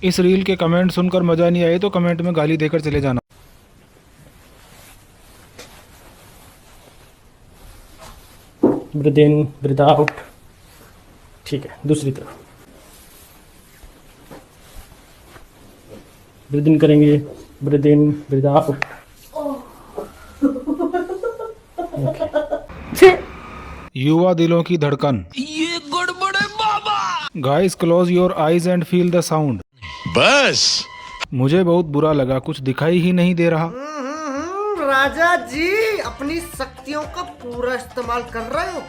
इस रील के कमेंट सुनकर मजा नहीं आए तो कमेंट में गाली देकर चले जाना। ब्रीथ इन ब्रीथ आउट। ठीक है, दूसरी तरफ ब्रीथ इन करेंगे, ब्रीथ इन ब्रीथ आउट। युवा दिलों की धड़कन, ये गड़बड़ है बाबा। Guys close your eyes and feel the sound. बस मुझे बहुत बुरा लगा, कुछ दिखाई ही नहीं दे रहा। राजा जी अपनी शक्तियों का पूरा इस्तेमाल कर रहे हो।